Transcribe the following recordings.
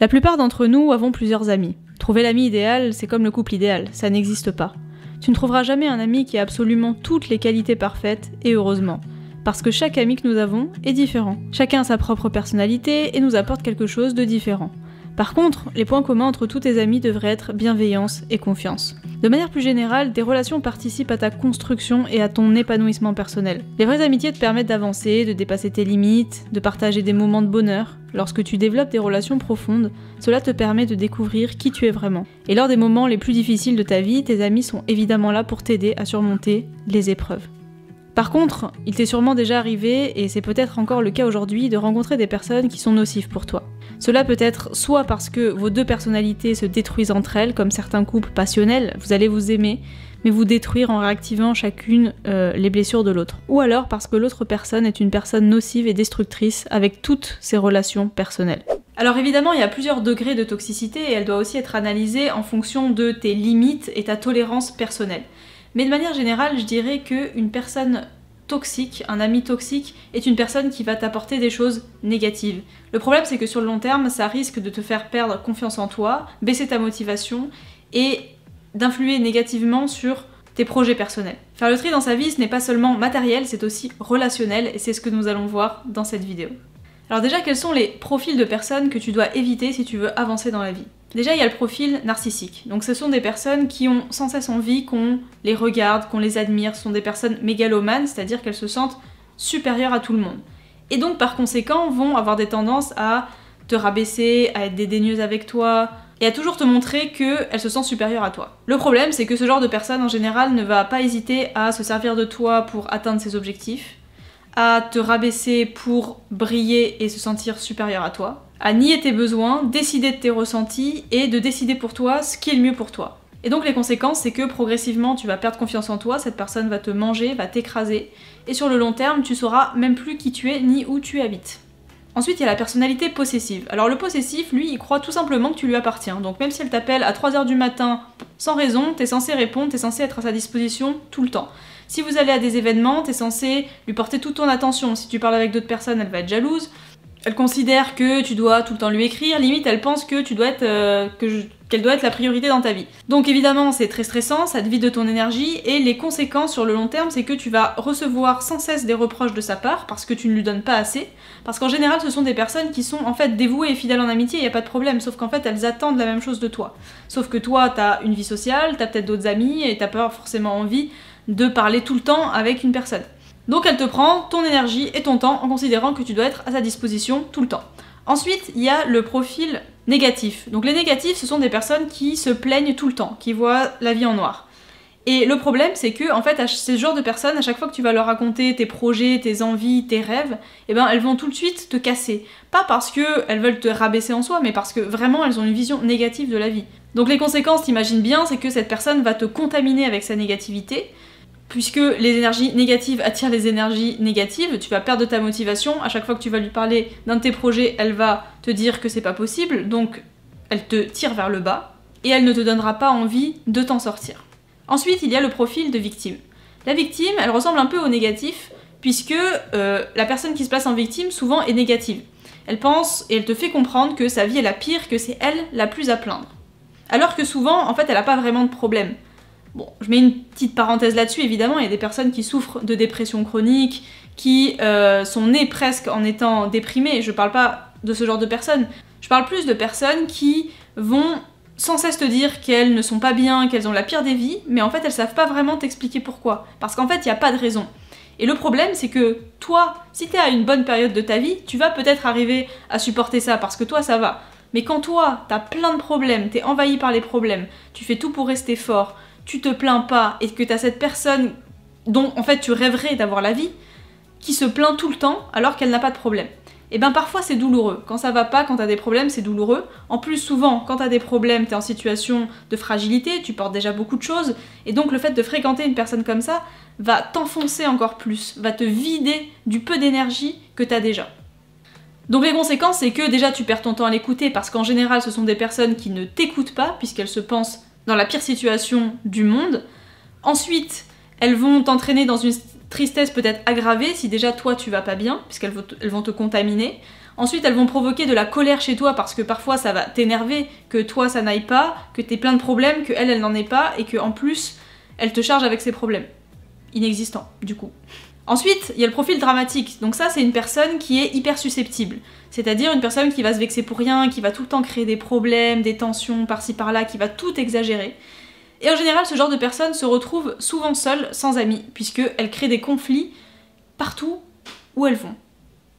La plupart d'entre nous avons plusieurs amis. Trouver l'ami idéal, c'est comme le couple idéal, ça n'existe pas. Tu ne trouveras jamais un ami qui a absolument toutes les qualités parfaites, et heureusement. Parce que chaque ami que nous avons est différent. Chacun a sa propre personnalité et nous apporte quelque chose de différent. Par contre, les points communs entre tous tes amis devraient être bienveillance et confiance. De manière plus générale, tes relations participent à ta construction et à ton épanouissement personnel. Les vraies amitiés te permettent d'avancer, de dépasser tes limites, de partager des moments de bonheur. Lorsque tu développes des relations profondes, cela te permet de découvrir qui tu es vraiment. Et lors des moments les plus difficiles de ta vie, tes amis sont évidemment là pour t'aider à surmonter les épreuves. Par contre, il t'est sûrement déjà arrivé, et c'est peut-être encore le cas aujourd'hui, de rencontrer des personnes qui sont nocives pour toi. Cela peut être soit parce que vos deux personnalités se détruisent entre elles, comme certains couples passionnels, vous allez vous aimer, mais vous détruire en réactivant chacune les blessures de l'autre. Ou alors parce que l'autre personne est une personne nocive et destructrice avec toutes ses relations personnelles. Alors évidemment, il y a plusieurs degrés de toxicité et elle doit aussi être analysée en fonction de tes limites et ta tolérance personnelle. Mais de manière générale, je dirais qu'une personne toxique, un ami toxique, est une personne qui va t'apporter des choses négatives. Le problème, c'est que sur le long terme, ça risque de te faire perdre confiance en toi, baisser ta motivation et d'influer négativement sur tes projets personnels. Faire le tri dans sa vie, ce n'est pas seulement matériel, c'est aussi relationnel, et c'est ce que nous allons voir dans cette vidéo. Alors déjà, quels sont les profils de personnes que tu dois éviter si tu veux avancer dans la vie ? Déjà, il y a le profil narcissique. Donc ce sont des personnes qui ont sans cesse envie qu'on les regarde, qu'on les admire. Ce sont des personnes mégalomanes, c'est-à-dire qu'elles se sentent supérieures à tout le monde. Et donc par conséquent, vont avoir des tendances à te rabaisser, à être dédaigneuses avec toi, et à toujours te montrer qu'elles se sentent supérieures à toi. Le problème, c'est que ce genre de personne, en général, ne va pas hésiter à se servir de toi pour atteindre ses objectifs, à te rabaisser pour briller et se sentir supérieur à toi, à nier tes besoins, décider de tes ressentis et de décider pour toi ce qui est le mieux pour toi. Et donc les conséquences, c'est que progressivement tu vas perdre confiance en toi, cette personne va te manger, va t'écraser, et sur le long terme tu sauras même plus qui tu es ni où tu habites. Ensuite, il y a la personnalité possessive. Alors le possessif, lui, il croit tout simplement que tu lui appartiens. Donc même si elle t'appelle à 3h du matin sans raison, t'es censé répondre, t'es censé être à sa disposition tout le temps. Si vous allez à des événements, t'es censé lui porter toute ton attention. Si tu parles avec d'autres personnes, elle va être jalouse. Elle considère que tu dois tout le temps lui écrire, limite elle pense que tu dois être, qu'elle doit être la priorité dans ta vie. Donc évidemment c'est très stressant, ça te vide de ton énergie, et les conséquences sur le long terme c'est que tu vas recevoir sans cesse des reproches de sa part parce que tu ne lui donnes pas assez, parce qu'en général ce sont des personnes qui sont en fait dévouées et fidèles en amitié, il n'y a pas de problème, sauf qu'en fait elles attendent la même chose de toi. Sauf que toi t'as une vie sociale, t'as peut-être d'autres amis et t'as pas forcément envie de parler tout le temps avec une personne. Donc elle te prend ton énergie et ton temps en considérant que tu dois être à sa disposition tout le temps. Ensuite, il y a le profil négatif. Donc les négatifs, ce sont des personnes qui se plaignent tout le temps, qui voient la vie en noir. Et le problème, c'est que, en fait, à ce genre de personnes, à chaque fois que tu vas leur raconter tes projets, tes envies, tes rêves, eh ben, elles vont tout de suite te casser. Pas parce qu'elles veulent te rabaisser en soi, mais parce que vraiment, elles ont une vision négative de la vie. Donc les conséquences, t'imagines bien, c'est que cette personne va te contaminer avec sa négativité, puisque les énergies négatives attirent les énergies négatives, tu vas perdre ta motivation, à chaque fois que tu vas lui parler d'un de tes projets, elle va te dire que c'est pas possible, donc elle te tire vers le bas, et elle ne te donnera pas envie de t'en sortir. Ensuite, il y a le profil de victime. La victime, elle ressemble un peu au négatif, puisque la personne qui se place en victime, souvent, est négative. Elle pense, et elle te fait comprendre que sa vie est la pire, que c'est elle la plus à plaindre. Alors que souvent, en fait, elle n'a pas vraiment de problème. Bon, je mets une petite parenthèse là-dessus, évidemment, il y a des personnes qui souffrent de dépression chronique, qui sont nées presque en étant déprimées, je parle pas de ce genre de personnes, je parle plus de personnes qui vont sans cesse te dire qu'elles ne sont pas bien, qu'elles ont la pire des vies, mais en fait elles savent pas vraiment t'expliquer pourquoi, parce qu'en fait il n'y a pas de raison. Et le problème c'est que toi, si t'es à une bonne période de ta vie, tu vas peut-être arriver à supporter ça, parce que toi ça va. Mais quand toi, t'as plein de problèmes, t'es envahi par les problèmes, tu fais tout pour rester fort, tu te plains pas et que t'as cette personne dont en fait tu rêverais d'avoir la vie, qui se plaint tout le temps alors qu'elle n'a pas de problème. Et ben parfois c'est douloureux. Quand ça va pas, quand t'as des problèmes, c'est douloureux. En plus souvent, quand t'as des problèmes, t'es en situation de fragilité, tu portes déjà beaucoup de choses, et donc le fait de fréquenter une personne comme ça va t'enfoncer encore plus, va te vider du peu d'énergie que t'as déjà. Donc les conséquences, c'est que déjà tu perds ton temps à l'écouter, parce qu'en général ce sont des personnes qui ne t'écoutent pas, puisqu'elles se pensent dans la pire situation du monde. Ensuite, elles vont t'entraîner dans une tristesse peut être aggravée si déjà toi tu vas pas bien, puisqu'elles vont te contaminer. Ensuite, elles vont provoquer de la colère chez toi parce que parfois ça va t'énerver que toi ça n'aille pas, que t'aies plein de problèmes, que elle n'en ait pas et que en plus elle te charge avec ses problèmes. Inexistants, du coup. Ensuite, il y a le profil dramatique. Donc ça, c'est une personne qui est hyper susceptible. C'est-à-dire une personne qui va se vexer pour rien, qui va tout le temps créer des problèmes, des tensions par-ci par-là, qui va tout exagérer. Et en général, ce genre de personne se retrouve souvent seule, sans amis, puisqu'elle crée des conflits partout où elles vont.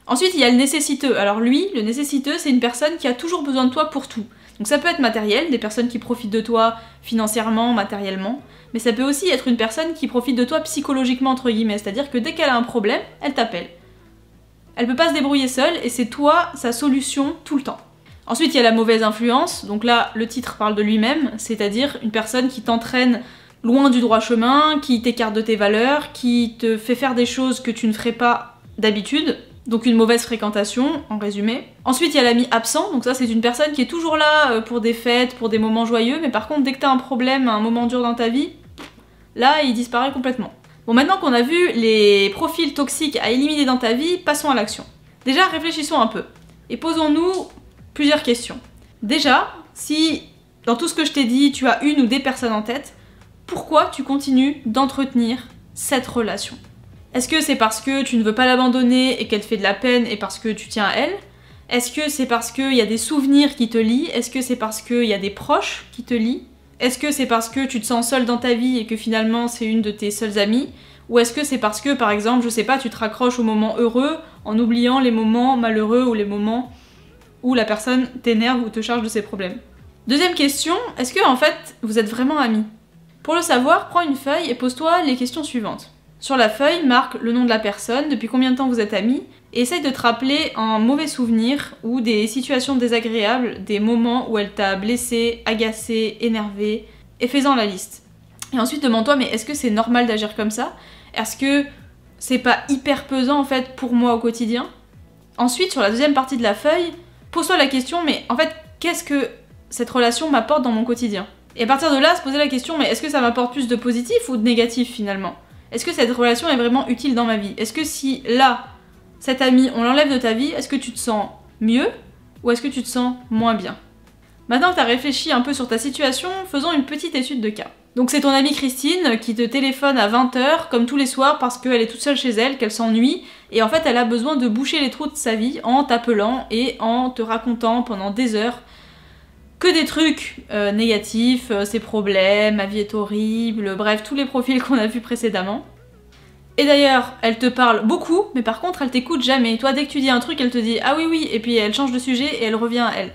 Ensuite, il y a le nécessiteux. Alors lui, le nécessiteux, c'est une personne qui a toujours besoin de toi pour tout. Donc ça peut être matériel, des personnes qui profitent de toi financièrement, matériellement, mais ça peut aussi être une personne qui profite de toi psychologiquement, entre guillemets, c'est-à-dire que dès qu'elle a un problème, elle t'appelle. Elle peut pas se débrouiller seule, et c'est toi sa solution tout le temps. Ensuite, il y a la mauvaise influence, donc là, le titre parle de lui-même, c'est-à-dire une personne qui t'entraîne loin du droit chemin, qui t'écarte de tes valeurs, qui te fait faire des choses que tu ne ferais pas d'habitude, donc une mauvaise fréquentation, en résumé. Ensuite, il y a l'ami absent, donc ça c'est une personne qui est toujours là pour des fêtes, pour des moments joyeux, mais par contre, dès que t'as un problème, un moment dur dans ta vie, là, il disparaît complètement. Bon, maintenant qu'on a vu les profils toxiques à éliminer dans ta vie, passons à l'action. Déjà, réfléchissons un peu, et posons-nous plusieurs questions. Déjà, si dans tout ce que je t'ai dit, tu as une ou des personnes en tête, pourquoi tu continues d'entretenir cette relation ? Est-ce que c'est parce que tu ne veux pas l'abandonner et qu'elle te fait de la peine et parce que tu tiens à elle? Est-ce que c'est parce qu'il y a des souvenirs qui te lient? Est-ce que c'est parce qu'il y a des proches qui te lient? Est-ce que c'est parce que tu te sens seule dans ta vie et que finalement c'est une de tes seules amies? Ou est-ce que c'est parce que, par exemple, je sais pas, tu te raccroches aux moments heureux en oubliant les moments malheureux ou les moments où la personne t'énerve ou te charge de ses problèmes? Deuxième question, est-ce que en fait vous êtes vraiment amis? Pour le savoir, prends une feuille et pose-toi les questions suivantes. Sur la feuille, marque le nom de la personne, depuis combien de temps vous êtes amis, et essaye de te rappeler un mauvais souvenir ou des situations désagréables, des moments où elle t'a blessé, agacé, énervé, et fais-en la liste. Et ensuite demande-toi, mais est-ce que c'est normal d'agir comme ça? Est-ce que c'est pas hyper pesant en fait pour moi au quotidien? Ensuite, sur la deuxième partie de la feuille, pose-toi la question, mais en fait, qu'est-ce que cette relation m'apporte dans mon quotidien? Et à partir de là, se poser la question, mais est-ce que ça m'apporte plus de positif ou de négatif finalement? Est-ce que cette relation est vraiment utile dans ma vie? Est-ce que si là, cet ami, on l'enlève de ta vie, est-ce que tu te sens mieux ou est-ce que tu te sens moins bien? Maintenant que tu as réfléchi un peu sur ta situation, faisons une petite étude de cas. Donc c'est ton amie Christine qui te téléphone à 20 h comme tous les soirs parce qu'elle est toute seule chez elle, qu'elle s'ennuie et en fait elle a besoin de boucher les trous de sa vie en t'appelant et en te racontant pendant des heures que des trucs négatifs, ses problèmes, ma vie est horrible, bref, tous les profils qu'on a vus précédemment. Et d'ailleurs, elle te parle beaucoup, mais par contre, elle t'écoute jamais. Toi, dès que tu dis un truc, elle te dit « Ah oui, oui », et puis elle change de sujet et elle revient à elle.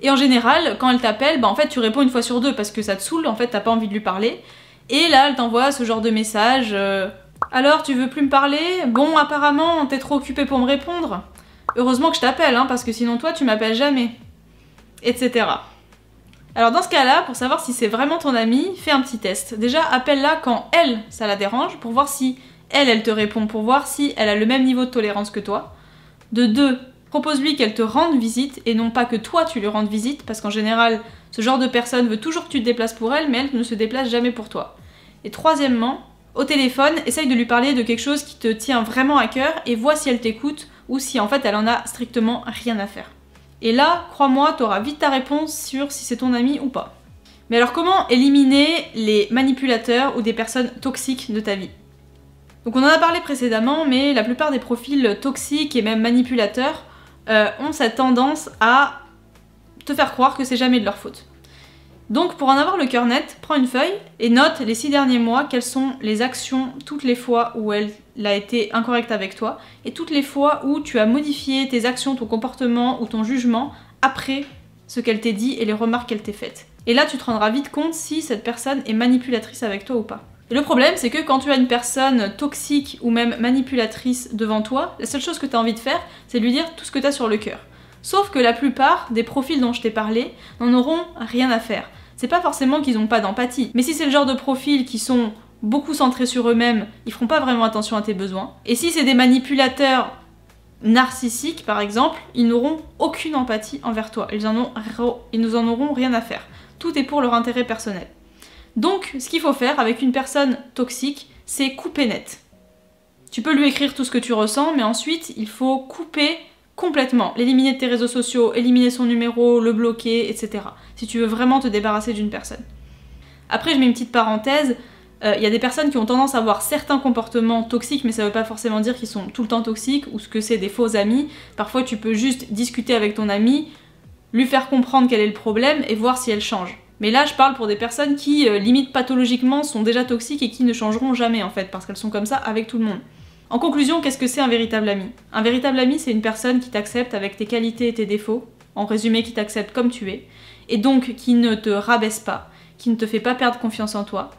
Et en général, quand elle t'appelle, bah en fait, tu réponds une fois sur deux parce que ça te saoule, en fait, t'as pas envie de lui parler. Et là, elle t'envoie ce genre de message Alors, tu veux plus me parler? Bon, apparemment, t'es trop occupée pour me répondre. Heureusement que je t'appelle, hein, parce que sinon toi, tu m'appelles jamais. Etc. Alors dans ce cas-là, pour savoir si c'est vraiment ton amie, fais un petit test. Déjà, appelle-la quand elle, ça la dérange, pour voir si elle te répond, pour voir si elle a le même niveau de tolérance que toi. De deux, propose-lui qu'elle te rende visite, et non pas que toi tu lui rendes visite, parce qu'en général, ce genre de personne veut toujours que tu te déplaces pour elle, mais elle ne se déplace jamais pour toi. Et troisièmement, au téléphone, essaye de lui parler de quelque chose qui te tient vraiment à cœur, et vois si elle t'écoute, ou si en fait elle en a strictement rien à faire. Et là, crois-moi, t'auras vite ta réponse sur si c'est ton ami ou pas. Mais alors comment éliminer les manipulateurs ou des personnes toxiques de ta vie? Donc on en a parlé précédemment, mais la plupart des profils toxiques et même manipulateurs ont cette tendance à te faire croire que c'est jamais de leur faute. Donc pour en avoir le cœur net, prends une feuille et note les 6 derniers mois quelles sont les actions toutes les fois où elle a été incorrecte avec toi et toutes les fois où tu as modifié tes actions, ton comportement ou ton jugement après ce qu'elle t'ait dit et les remarques qu'elle t'ait faites. Et là tu te rendras vite compte si cette personne est manipulatrice avec toi ou pas. Et le problème c'est que quand tu as une personne toxique ou même manipulatrice devant toi, la seule chose que tu as envie de faire c'est de lui dire tout ce que tu as sur le cœur. Sauf que la plupart des profils dont je t'ai parlé n'en auront rien à faire. C'est pas forcément qu'ils n'ont pas d'empathie, mais si c'est le genre de profils qui sont beaucoup centrés sur eux-mêmes, ils feront pas vraiment attention à tes besoins. Et si c'est des manipulateurs narcissiques par exemple, ils n'auront aucune empathie envers toi, ils nous en auront rien à faire. Tout est pour leur intérêt personnel. Donc ce qu'il faut faire avec une personne toxique, c'est couper net. Tu peux lui écrire tout ce que tu ressens, mais ensuite, il faut couper complètement, l'éliminer de tes réseaux sociaux, éliminer son numéro, le bloquer, etc. Si tu veux vraiment te débarrasser d'une personne. Après, je mets une petite parenthèse, il y a des personnes qui ont tendance à avoir certains comportements toxiques, mais ça veut pas forcément dire qu'ils sont tout le temps toxiques, ou ce que c'est des faux amis. Parfois, tu peux juste discuter avec ton ami, lui faire comprendre quel est le problème, et voir si elle change. Mais là, je parle pour des personnes qui, limite pathologiquement, sont déjà toxiques et qui ne changeront jamais, en fait, parce qu'elles sont comme ça avec tout le monde. En conclusion, qu'est-ce que c'est un véritable ami? Un véritable ami, c'est une personne qui t'accepte avec tes qualités et tes défauts, en résumé, qui t'accepte comme tu es, et donc qui ne te rabaisse pas, qui ne te fait pas perdre confiance en toi.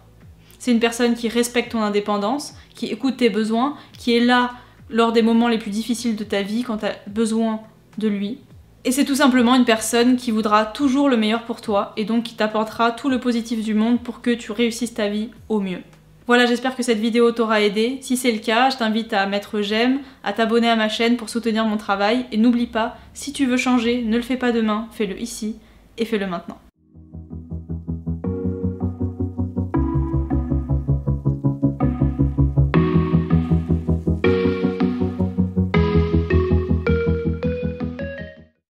C'est une personne qui respecte ton indépendance, qui écoute tes besoins, qui est là lors des moments les plus difficiles de ta vie quand tu as besoin de lui. Et c'est tout simplement une personne qui voudra toujours le meilleur pour toi, et donc qui t'apportera tout le positif du monde pour que tu réussisses ta vie au mieux. Voilà, j'espère que cette vidéo t'aura aidé. Si c'est le cas, je t'invite à mettre j'aime, à t'abonner à ma chaîne pour soutenir mon travail. Et n'oublie pas, si tu veux changer, ne le fais pas demain, fais-le ici et fais-le maintenant.